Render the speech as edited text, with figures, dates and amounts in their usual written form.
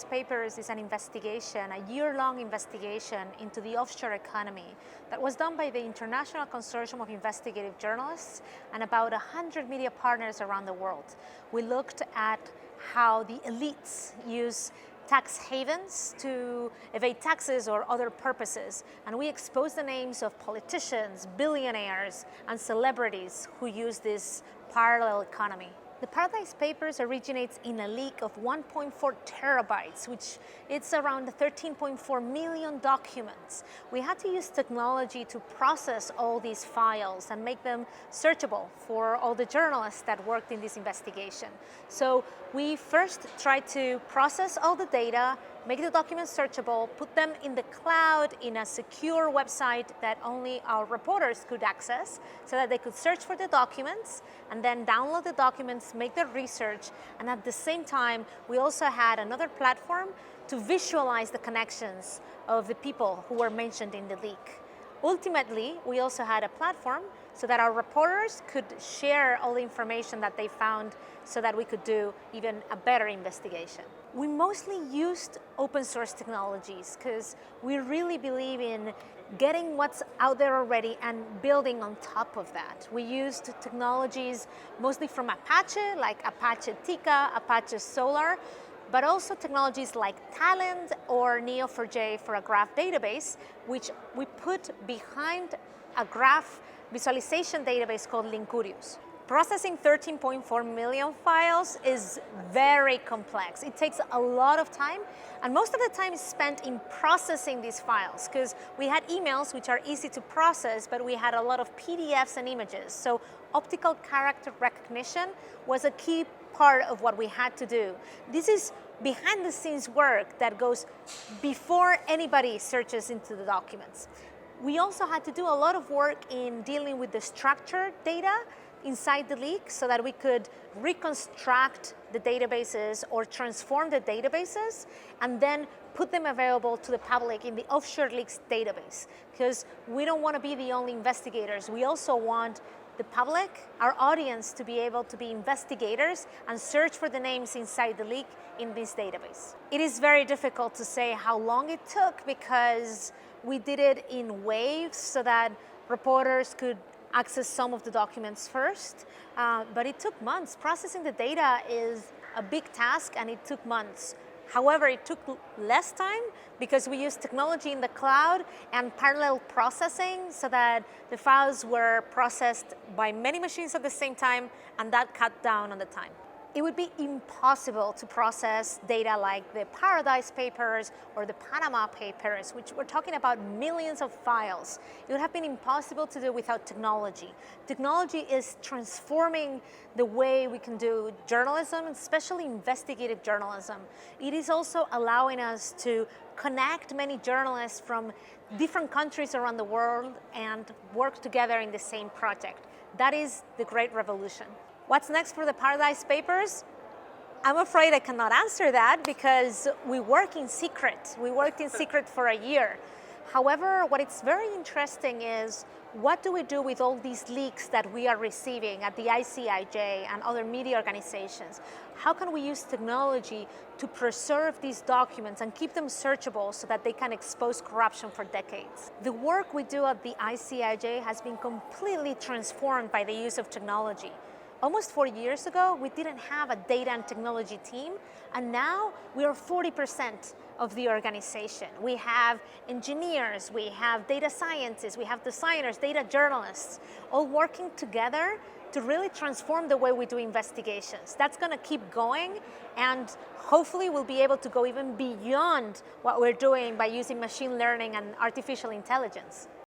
Papers is an investigation, a year-long investigation into the offshore economy that was done by the International Consortium of Investigative Journalists and about 100 media partners around the world. We looked at how the elites use tax havens to evade taxes or other purposes, and we exposed the names of politicians, billionaires, and celebrities who use this parallel economy. The Paradise Papers originates in a leak of 1.4 terabytes, which it's around 13.4 million documents. We had to use technology to process all these files and make them searchable for all the journalists that worked in this investigation. So we first tried to process all the data, make the documents searchable, put them in the cloud in a secure website that only our reporters could access so that they could search for the documents and then download the documents, make their research, and at the same time, we also had another platform to visualize the connections of the people who were mentioned in the leak. Ultimately, we also had a platform so that our reporters could share all the information that they found so that we could do even a better investigation. We mostly used open source technologies because we really believe in getting what's out there already and building on top of that. We used technologies mostly from Apache, like Apache Tika, Apache Solar, but also technologies like Talend or Neo4j for a graph database, which we put behind a graph visualization database called Linkurious. Processing 13.4 million files is very complex. It takes a lot of time, and most of the time is spent in processing these files because we had emails which are easy to process, but we had a lot of PDFs and images. So optical character recognition was a key part of what we had to do. This is behind the scenes work that goes before anybody searches into the documents. We also had to do a lot of work in dealing with the structured data inside the leak so that we could reconstruct the databases or transform the databases and then put them available to the public in the Offshore Leaks database, because we don't want to be the only investigators. We also want the public, our audience, to be able to be investigators and search for the names inside the leak in this database. It is very difficult to say how long it took because we did it in waves so that reporters could access some of the documents first, but it took months. Processing the data is a big task and it took months. However, it took less time because we used technology in the cloud and parallel processing so that the files were processed by many machines at the same time, and that cut down on the time. It would be impossible to process data like the Paradise Papers or the Panama Papers, which we're talking about millions of files. It would have been impossible to do without technology. Technology is transforming the way we can do journalism, especially investigative journalism. It is also allowing us to connect many journalists from different countries around the world and work together in the same project. That is the great revolution. What's next for the Paradise Papers? I'm afraid I cannot answer that because we work in secret. We worked in secret for a year. However, what is very interesting is what do we do with all these leaks that we are receiving at the ICIJ and other media organizations? How can we use technology to preserve these documents and keep them searchable so that they can expose corruption for decades? The work we do at the ICIJ has been completely transformed by the use of technology. Almost 4 years ago, we didn't have a data and technology team, and now we are 40% of the organization. We have engineers, we have data scientists, we have designers, data journalists, all working together to really transform the way we do investigations. That's going to keep going, and hopefully we'll be able to go even beyond what we're doing by using machine learning and artificial intelligence.